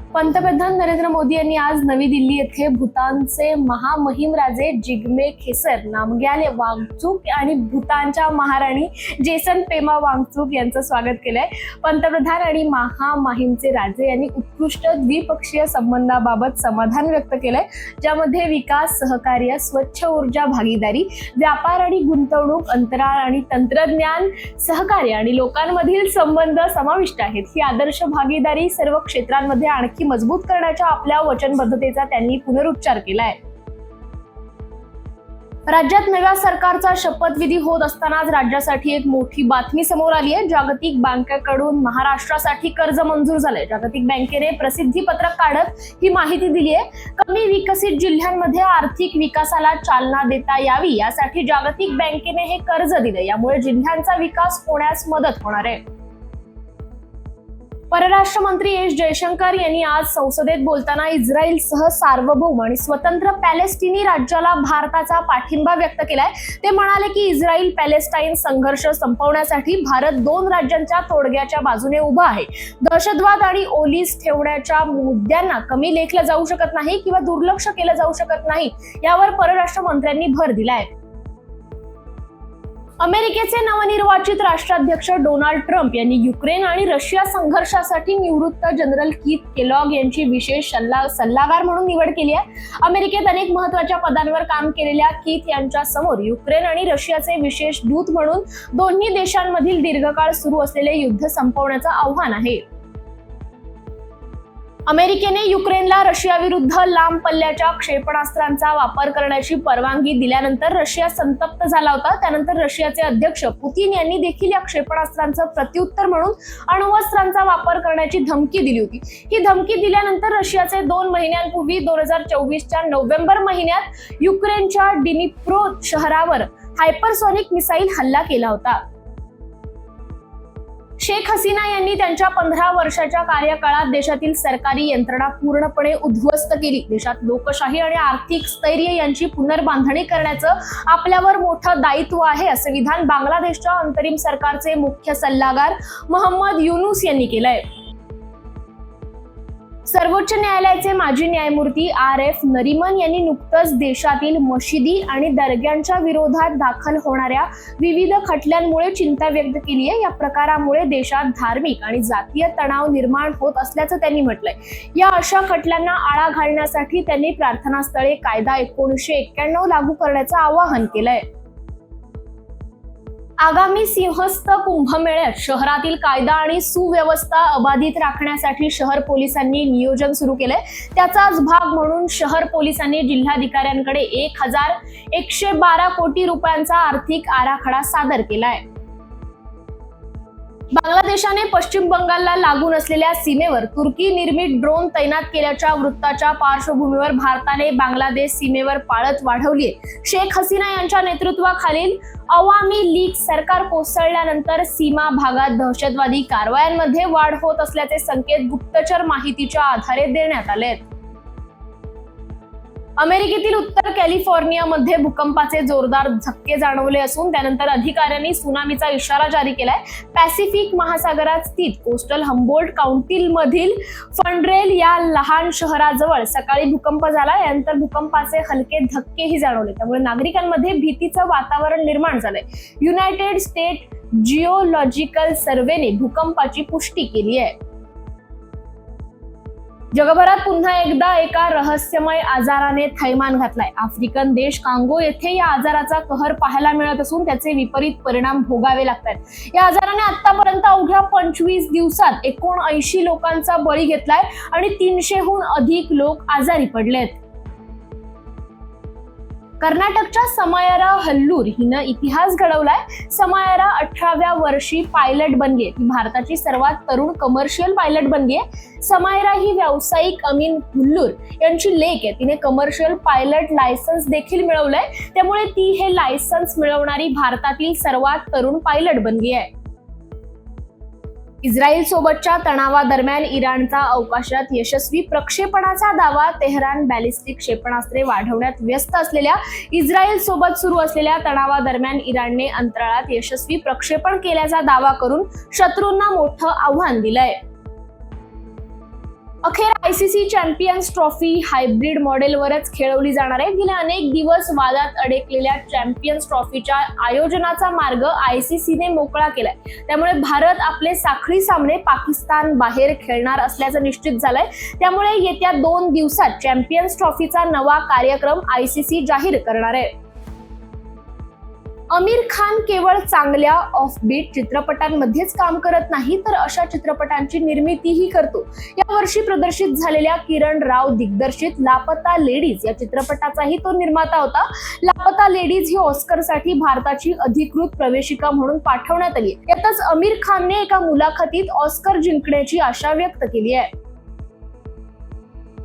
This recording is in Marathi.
पंतप्रधान नरेंद्र मोदी यांनी आज नवी दिल्ली येथे भूतानचे महामहिम राजे जिग्मे खेसर नामग्याल वांगचुक आणि भूतानच्या महाराणी जेसन पेमा वांगचुक यांचं स्वागत केलंय। पंतप्रधान आणि महामहिमचे राजे यांनी उत्कृष्ट द्विपक्षीय संबंधाबाबत समाधान व्यक्त केलंय, ज्यामध्ये विकास, सहकार्य, स्वच्छ ऊर्जा भागीदारी, व्यापार आणि गुंतवणूक, अंतराळ आणि तंत्रज्ञान सहकार्य आणि लोकांमधील संबंध समाविष्ट आहेत। ही आदर्श भागीदारी सर्व क्षेत्रांमध्ये आणखी मजबूत करण्याच्या आपल्या वचनबद्धतेचा त्यांनी पुनरुच्चार केलाय। राज्यात नव्या सरकारचा शपथविधी होत असतानाच राज्यासाठी एक मोठी बातमी समोर आली आहे। जागतिक बँकेकडून महाराष्ट्रासाठी कर्ज मंजूर झालंय। जागतिक बँकेने प्रसिद्धी पत्रक काढत ही माहिती दिली आहे। कमी विकसित जिल्ह्यांमध्ये आर्थिक विकासाला चालना देता यावी यासाठी जागतिक बँकेने हे कर्ज दिले, यामुळे जिल्ह्यांचा विकास होण्यास मदत होणार आहे। परराष्ट्र मंत्री एस जयशंकर यांनी आज संसदेत बोलताना इस्रायलसह सार्वभौम आणि स्वतंत्र पॅलेस्टिनी राज्याला भारताचा पाठिंबा व्यक्त केलाय। ते म्हणाले की इस्रायल पॅलेस्टाईन संघर्ष संपवण्यासाठी भारत दोन राज्यांच्या तोडग्याच्या बाजूने उभा आहे। दहशतवाद आणि ओलीस ठेवण्याच्या मुद्द्यांना कमी लेखलं जाऊ शकत नाही किंवा दुर्लक्ष केलं जाऊ शकत नाही, यावर परराष्ट्र मंत्र्यांनी भर दिलाय। अमेरिकेचे नवनिर्वाचित राष्ट्राध्यक्ष डोनाल्ड ट्रम्प यांनी युक्रेन आणि रशिया संघर्षासाठी निवृत्त जनरल कीथ केलॉग यांची विशेष सल्लागार म्हणून निवड केली आहे। अमेरिकेत अनेक महत्त्वाच्या पदांवर काम केलेल्या कीथ यांच्या समोर युक्रेन आणि रशियाचे विशेष दूत म्हणून दोन्ही देशांमधील दीर्घकाळ सुरू असलेले युद्ध संपवण्याचं आव्हान आहे। अमेरिकेने युक्रेनला रशियाविरुद्ध लांब पल्ल्याच्या क्षेपणास्त्रांचा वापर करण्याची परवानगी दिल्यानंतर रशिया संतप्त झाला होता। त्यानंतर रशियाचे अध्यक्ष पुतीन यांनी देखील या क्षेपणास्त्रांचं प्रत्युत्तर म्हणून अण्वस्त्रांचा वापर करण्याची धमकी दिली होती। ही धमकी दिल्यानंतर रशियाचे 2 महिन्यांपूर्वी 2024च्या नोव्हेंबर महिन्यात युक्रेनच्या डिनिप्रो शहरावर हायपरसॉनिक मिसाईल हल्ला केला होता। शेख हसीना यांनी त्यांच्या 15 वर्षाच्या कार्यकाळात देशातील सरकारी यंत्रणा पूर्णपणे उद्ध्वस्त केली। देशात लोकशाही आणि आर्थिक स्थैर्य यांची पुनर्बांधणी करण्याचं आपल्यावर मोठं दायित्व आहे, असं विधान बांगलादेशच्या अंतरिम सरकारचे मुख्य सल्लागार मोहम्मद युनूस यांनी केलंय। सर्वोच्च न्यायालयाचे माजी न्यायमूर्ती RF नरीमन यांनी नुकतंच देशातील मशिदी आणि दर्ग्यांच्या विरोधात दाखल होणाऱ्या विविध खटल्यांमुळे चिंता व्यक्त केली आहे। या प्रकारामुळे देशात धार्मिक आणि जातीय तणाव निर्माण होत असल्याचं त्यांनी म्हटलंय। या अशा खटल्यांना आळा घालण्यासाठी त्यांनी प्रार्थनास्थळे कायदा 1991 लागू करण्याचं आवाहन केलंय। आगामी सिंहस्थ कुंभमेळ्यात शहरातील कायदा आणि सुव्यवस्था अबाधित राखण्यासाठी शहर पोलिसांनी नियोजन सुरू केलंय। त्याचाच भाग म्हणून शहर पोलिसांनी जिल्हाधिकाऱ्यांकडे 1112 कोटी रुपयांचा आर्थिक आराखडा सादर केलाय। बांगलादेशाने पश्चिम बंगालला लागून असलेल्या सीमेवर तुर्की निर्मित ड्रोन तैनात केल्याच्या वृत्ताच्या पार्श्वभूमीवर भारताने बांगलादेश सीमेवर पाळत वाढवली आहे। शेख हसीना यांच्या नेतृत्वाखालील अवामी लीग सरकार कोसळल्यानंतर सीमा भागात दहशतवादी कारवायांमध्ये वाढ होत असल्याचे संकेत गुप्तचर माहितीच्या आधारे देण्यात आले आहेत। अमेरिकेतील उत्तर कॅलिफोर्नियामध्ये भूकंपाचे जोरदार झटके जाणवले असून त्यानंतर अधिकाऱ्यांनी सुनामीचा इशारा जारी केलाय। पॅसिफिक महासागरात स्थित कोस्टल हम्बोल्ट काउंटीमधील फंड्रेल या लहान शहराजवळ सकाळी भूकंप झाला। यानंतर भूकंपाचे हलके धक्केही जाणवले, त्यामुळे नागरिकांमध्ये भीतीचं वातावरण निर्माण झालंय। युनायटेड स्टेट जिओलॉजिकल सर्व्हेने भूकंपाची पुष्टी केली आहे। जगभरात पुन्हा एकदा एका रहस्यमय आजाराने थैमान घातलाय। आफ्रिकन देश कांगो येथे या आजाराचा कहर पाहायला मिळत असून त्याचे विपरीत परिणाम भोगावे लागतात। या आजाराने आतापर्यंत अवघ्या 25 दिवसात 79 लोकांचा बळी घेतलाय आणि 300हून अधिक लोक आजारी पडलेत। कर्नाटकच्या समायरा हल्लूर हिनं इतिहास घडवलाय। समायरा 18व्या वर्षी पायलट बनलीये। ती भारताची सर्वात तरुण कमर्शियल पायलट बनलीये। समायरा ही व्यावसायिक अमीन हुल्लूर यांची लेक आहे। तिने कमर्शियल पायलट लायसन्स देखील मिळवलंय, त्यामुळे ती हे लायसन्स मिळवणारी भारतातील सर्वात तरुण पायलट बनली आहे। इस्रायल सोबतच्या तणावादरम्यान इराणचा अवकाशात यशस्वी प्रक्षेपणाचा दावा। तेहरान बॅलिस्टिक क्षेपणास्त्रे वाढवण्यात व्यस्त असलेल्या इस्रायल सोबत सुरू असलेल्या तणावादरम्यान इराणने अंतराळात यशस्वी प्रक्षेपण केल्याचा दावा करून शत्रूंना मोठं आव्हान दिलंय। अखेर ICC चॅम्पियन्स ट्रॉफी हायब्रिड मॉडेलवरच खेळवली जाणार आहे. गेले अनेक दिवस वादात अडकलेल्या चॅम्पियन्स ट्रॉफीच्या आयोजनाचा मार्ग ICC ने मोकळा केलाय. त्यामुळे भारत आपले साखळी सामने पाकिस्तान बाहेर खेळणार असल्याचं निश्चित झालंय. त्यामुळे येत्या 2 दिवसात चॅम्पियन्स ट्रॉफीचा नवा कार्यक्रम ICC जाहीर करणार आहे. आमिर खान केवळ चांगल्या ऑफबीट चित्रपटांमध्येच काम करत नाही, तर अशा चित्रपटांची निर्मितीही करतो. या वर्षी प्रदर्शित झालेल्या किरण राव दिग्दर्शित लापता लेडीज या चित्रपटाचाही तो निर्माता होता. लापता लेडीज ही ऑस्करसाठी भारताची अधिकृत प्रवेशिका म्हणून पाठवण्यात आली. यातच आमिर खानने एका मुलाखतीत ऑस्कर जिंकण्याची आशा व्यक्त केली आहे.